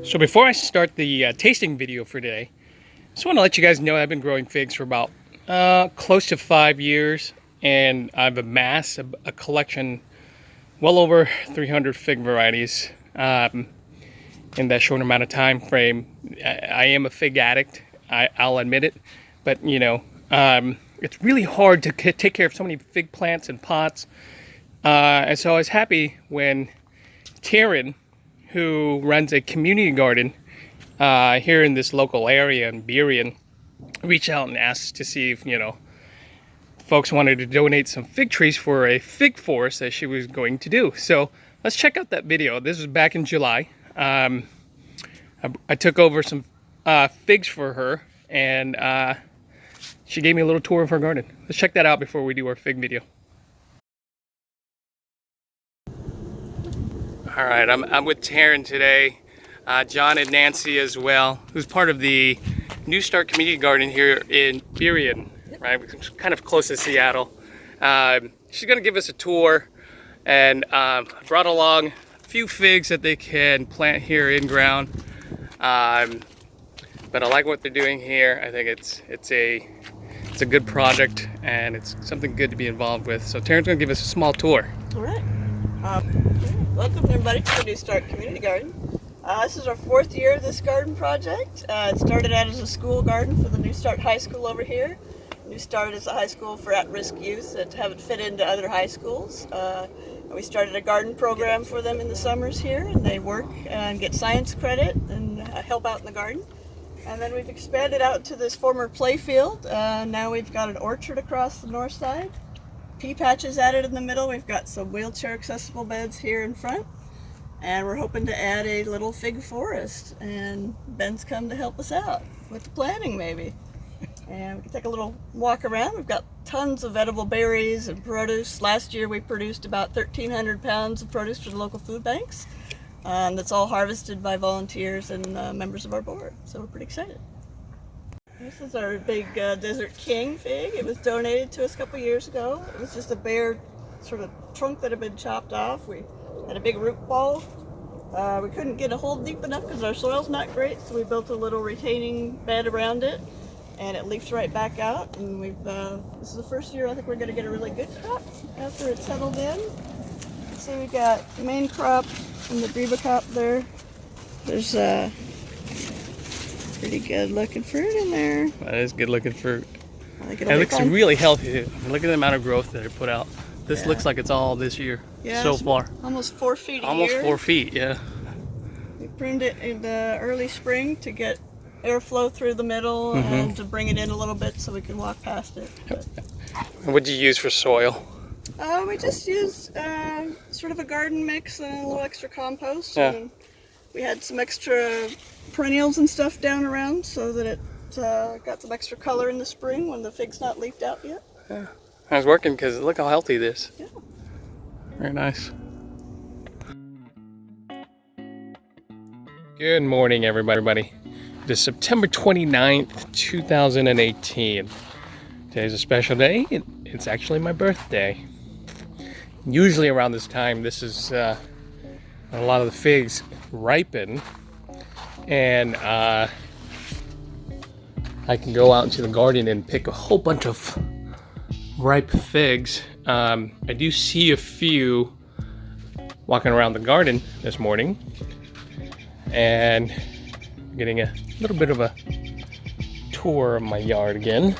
So before I start the tasting video for today, I just want to let you guys know I've been growing figs for about close to 5 years, and I've amassed a collection well over 300 fig varieties in that short amount of time frame. I am a fig addict, I'll admit it, but you know, it's really hard to take care of so many fig plants and pots, and so I was happy when Taryn, who runs a community garden here in this local area in Berrien, reached out and asked to see if, you know, folks wanted to donate some fig trees for a fig forest that she was going to do. So let's check out that video. This was back in July. I took over some figs for her, and she gave me a little tour of her garden. Let's check that out before we do our fig video. All right, I'm with Taryn today, John and Nancy as well, who's part of the New Start Community Garden here in Berrien, right? We're kind of close to Seattle. She's gonna give us a tour, and brought along a few figs that they can plant here in ground. But I like what they're doing here. I think it's a good project, and it's something good to be involved with. So Taryn's gonna give us a small tour. All right. Welcome everybody to the New Start Community Garden. This is our 4th year of this garden project. It started out as a school garden for the New Start High School over here. New Start is a high school for at-risk youth that haven't fit into other high schools. We started a garden program for them in the summers here, and they work and get science credit and help out in the garden. And then we've expanded out to this former play field. Now we've got an orchard across the north side. Pea patches added in the middle. We've got some wheelchair accessible beds here in front, and we're hoping to add a little fig forest, and Ben's come to help us out with the planting maybe. And we can take a little walk around. We've got tons of edible berries and produce. Last year we produced about 1,300 pounds of produce for the local food banks. That's all harvested by volunteers and members of our board, so we're pretty excited. This is our big Desert King fig. It was donated to us a couple years ago. It was just a bare sort of trunk that had been chopped off. We had a big root ball. We couldn't get a hole deep enough because our soil's not great, so we built a little retaining bed around it, and it leafed right back out. And this is the first year I think we're going to get a really good crop after it's settled in. So we got the main crop and the Breba crop there. There's pretty good looking fruit in there. That is good looking fruit. I think it looks really healthy. Look at the amount of growth that it put out. This looks like it's all this year so far. Almost 4 feet a year. Almost 4 feet, yeah. We pruned it in the early spring to get airflow through the middle and to bring it in a little bit so we can walk past it. What'd you use for soil? We just used sort of a garden mix and a little extra compost. Yeah. And we had some extra perennials and stuff down around so that it got some extra color in the spring when the fig's not leafed out yet. Yeah, I was working because look how healthy it is. Yeah. Very nice. Good morning, everybody. It is September 29th, 2018. Today's a special day. It's actually my birthday. Usually around this time, this is when a lot of the figs ripen, and I can go out into the garden and pick a whole bunch of ripe figs. I do see a few walking around the garden this morning, and getting a little bit of a tour of my yard again.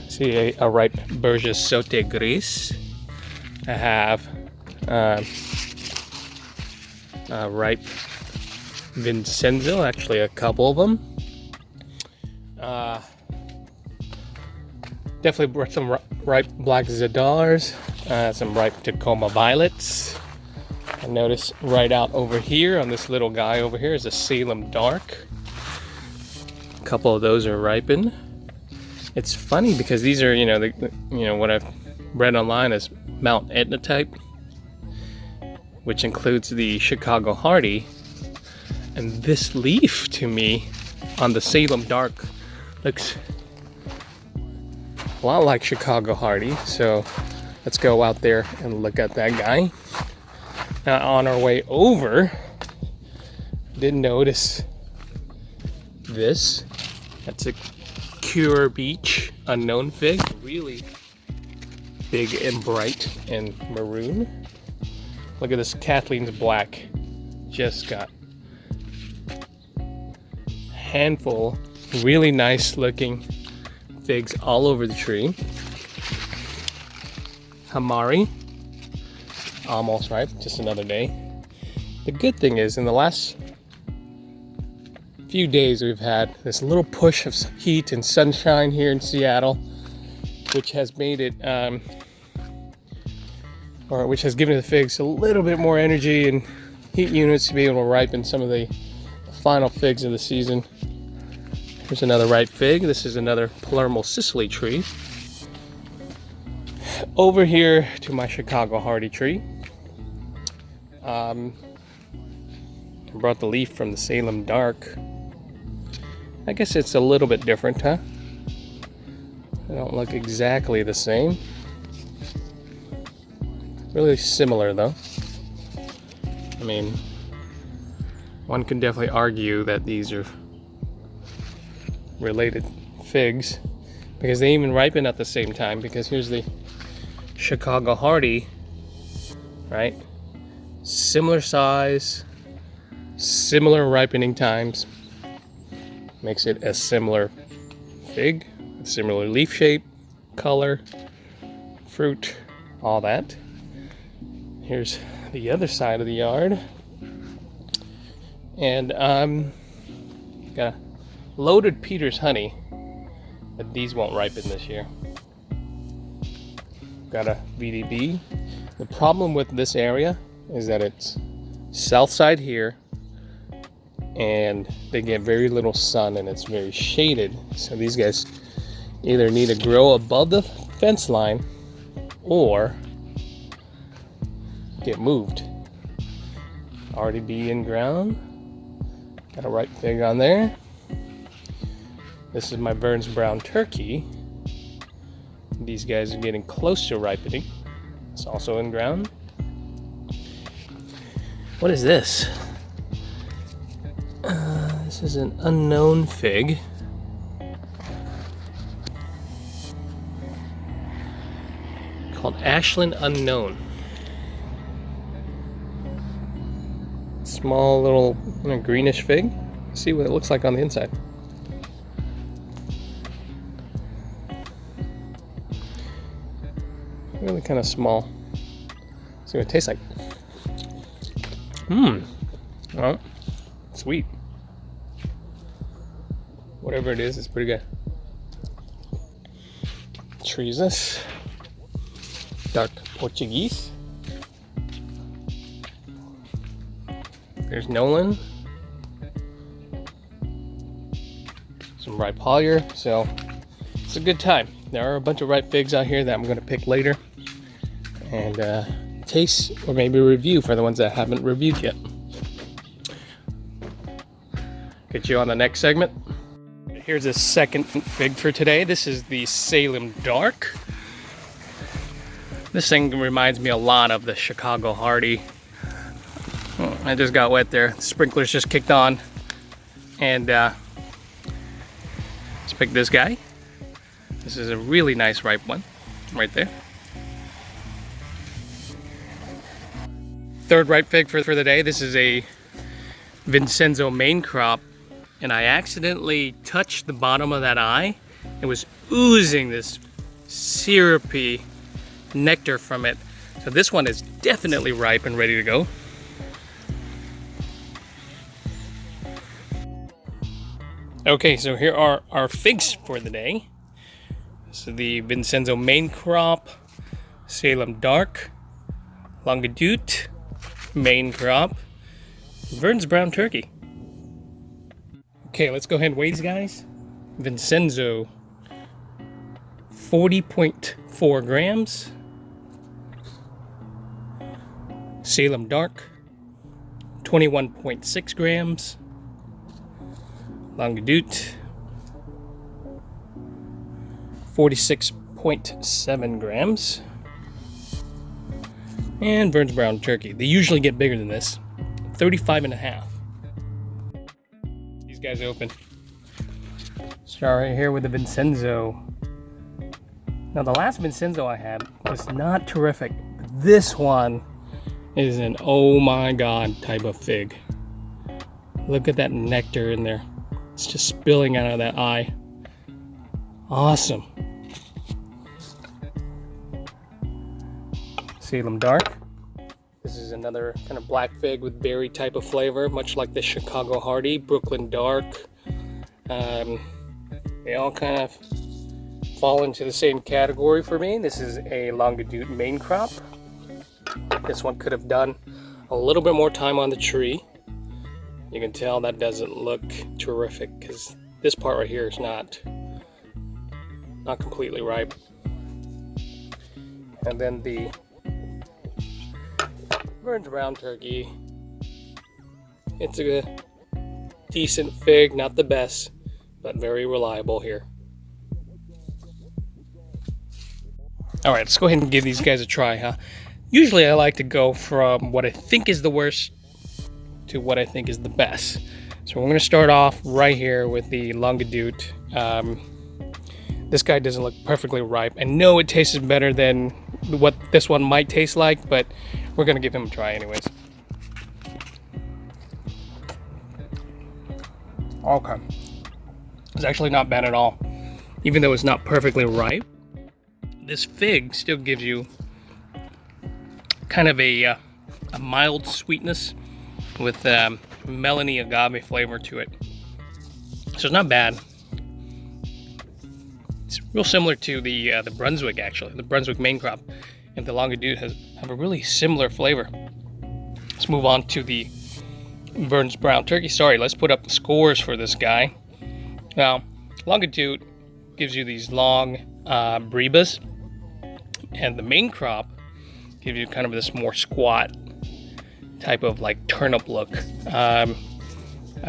See a ripe Burgess Saute Gris. I have ripe Vincenzo, actually a couple of them. Definitely brought some ripe Black Zadars, some ripe Tacoma Violets. I notice right out over here on this little guy over here is a Salem Dark. A couple of those are ripened. It's funny because these are, what I've read online is Mount Etna type, which includes the Chicago Hardy. And this leaf to me on the Salem Dark looks a lot like Chicago Hardy. So let's go out there and look at that guy. Now on our way over, didn't notice this. That's a Cure Beach unknown fig. Really big and bright and maroon. Look at this, Kathleen's black. Just got a handful, really nice looking figs all over the tree. Hamari, almost ripe, just another day. The good thing is, in the last few days, we've had this little push of heat and sunshine here in Seattle, which has made it, which has given the figs a little bit more energy and heat units to be able to ripen some of the final figs of the season. Here's another ripe fig. This is another Palermo Sicily tree. Over here to my Chicago hardy tree. I brought the leaf from the Salem Dark. I guess it's a little bit different, huh? They don't look exactly the same. Really similar though. I mean, one can definitely argue that these are related figs because they even ripen at the same time, because here's the Chicago hardy, right? Similar size, similar ripening times, makes it a similar fig, similar leaf shape, color, fruit, all that. Here's the other side of the yard, and got a loaded Peter's honey, but these won't ripen this year. Got a VDB. The problem with this area is that it's south side here, and they get very little sun and it's very shaded, so these guys either need to grow above the fence line or get moved. Already be in ground. Got a ripe fig on there. This is my Verns brown turkey. These guys are getting close to ripening. It's also in ground. What is this? This is an unknown fig. Called Ashland Unknown. Small little greenish fig. Let's see what it looks like on the inside. Really kind of small. See what it tastes like. Well, sweet. Whatever it is, it's pretty good. Trees, dark Portuguese. There's Nolan. Some ripe Hollier, so it's a good time. There are a bunch of ripe figs out here that I'm going to pick later and taste, or maybe review for the ones that I haven't reviewed yet. Get you on the next segment. Here's a second fig for today. This is the Salem Dark. This thing reminds me a lot of the Chicago Hardy. I just got wet there. The sprinklers just kicked on. And let's pick this guy. This is a really nice ripe one right there. Third ripe fig for the day. This is a Vincenzo main crop, and I accidentally touched the bottom of that eye. It was oozing this syrupy nectar from it. So this one is definitely ripe and ready to go. Okay, so here are our figs for the day. So the Vincenzo main crop, Salem Dark, Longue main crop, Verns brown turkey. Okay, let's go ahead and weigh these guys. Vincenzo, 40.4 grams. Salem Dark, 21.6 grams. Longue 46.7 grams. And Verns brown turkey. They usually get bigger than this, 35.5. guys open. Start right here with the Vincenzo. Now the last Vincenzo I had was not terrific. This one is an oh my god type of fig. Look at that nectar in there. It's just spilling out of that eye. Awesome. Salem Dark. This is another kind of black fig with berry type of flavor, much like the Chicago Hardy, Brooklyn Dark. They all kind of fall into the same category for me. This is a Longue main crop. This one could have done a little bit more time on the tree. You can tell that doesn't look terrific because this part right here is not completely ripe. And then the Verns brown turkey. It's a decent fig, not the best, but very reliable here. All right, let's go ahead and give these guys a try, huh? Usually I like to go from what I think is the worst to what I think is the best. So we're gonna start off right here with the Longue. This guy doesn't look perfectly ripe. I know it tastes better than what this one might taste like, but we're gonna give him a try anyways. Okay. It's actually not bad at all. Even though it's not perfectly ripe, this fig still gives you kind of a mild sweetness with melony agave flavor to it. So it's not bad. It's real similar to the Brunswick, actually. The Brunswick main crop and the Longue have a really similar flavor. Let's move on to the Verns brown turkey. Sorry, let's put up the scores for this guy. Now, Longue gives you these long Brebas, and the main crop gives you kind of this more squat type of like turnip look. I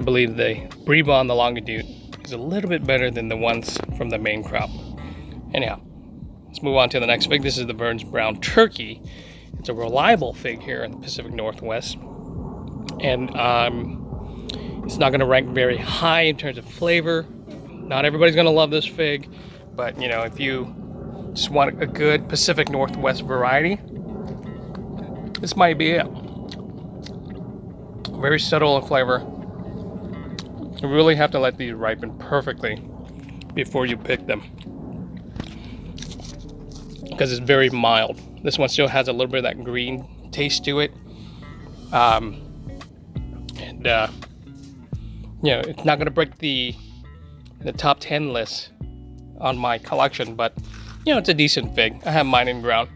believe the Breba on the Longue is a little bit better than the ones from the main crop. Anyhow, let's move on to the next fig. This is the Verns brown turkey. It's a reliable fig here in the Pacific Northwest, and it's not going to rank very high in terms of flavor. Not everybody's going to love this fig, but you know, if you just want a good Pacific Northwest variety, this might be it. Very subtle in flavor. You really have to let these ripen perfectly before you pick them, because it's very mild. This one still has a little bit of that green taste to it. You know, it's not going to break the top 10 list on my collection, but you know, it's a decent fig. I have mine in ground.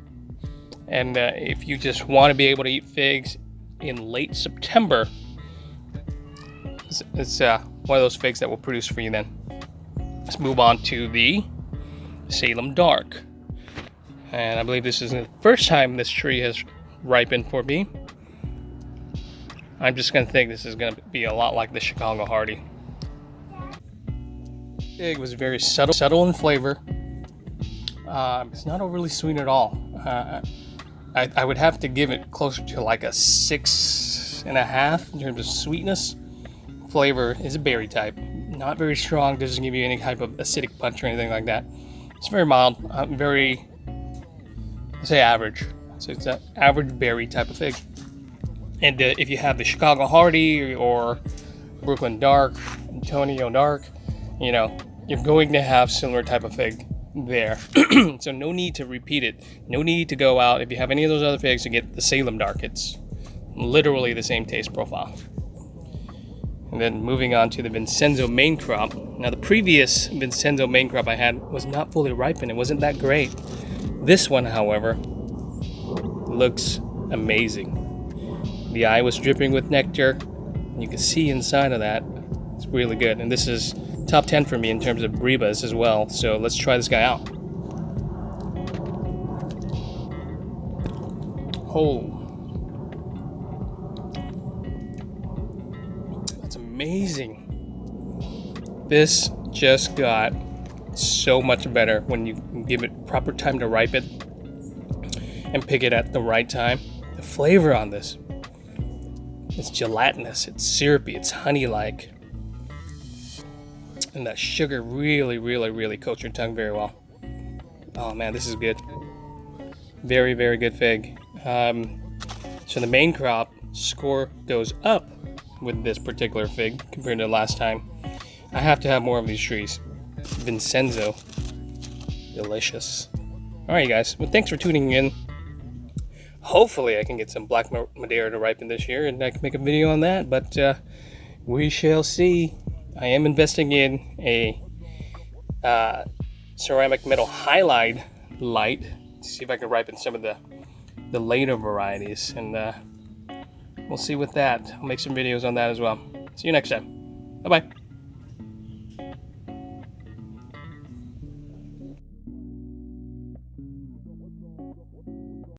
And if you just want to be able to eat figs in late September, it's one of those figs that will produce for you then. Let's move on to the Salem Dark. And I believe this is the first time this tree has ripened for me. I'm just going to think this is going to be a lot like the Chicago Hardy. Fig was very subtle in flavor. It's not overly sweet at all. I would have to give it closer to like a 6.5 in terms of sweetness. Flavor is a berry type, not very strong, doesn't give you any type of acidic punch or anything like that. It's very mild, very, I say average. So it's an average berry type of fig. And if you have the Chicago Hardy or Brooklyn Dark, Antonio Dark, you know, you're going to have similar type of fig there. So no need to repeat it. No need to go out if you have any of those other figs to get the Salem Dark. It's literally the same taste profile. And then moving on to the Vincenzo main crop. Now the previous Vincenzo main crop I had was not fully ripened. It wasn't that great. This one, however, looks amazing. The eye was dripping with nectar. You can see inside of that. It's really good. And this is top 10 for me in terms of Brebas as well. So let's try this guy out. Oh. That's amazing. This just got so much better when you give it proper time to ripen and pick it at the right time. The flavor on this, it's gelatinous, it's syrupy, it's honey-like. And that sugar really coats your tongue very well. Oh man, this is good. Very good fig. So the main crop score goes up with this particular fig compared to last time. I have to have more of these trees. Vincenzo. Delicious. Alright guys, well thanks for tuning in. Hopefully I can get some black Madeira to ripen this year and I can make a video on that, but we shall see. I am investing in a ceramic metal halide light to see if I can ripen some of the later varieties, and we'll see with that. I'll make some videos on that as well. See you next time. Bye bye.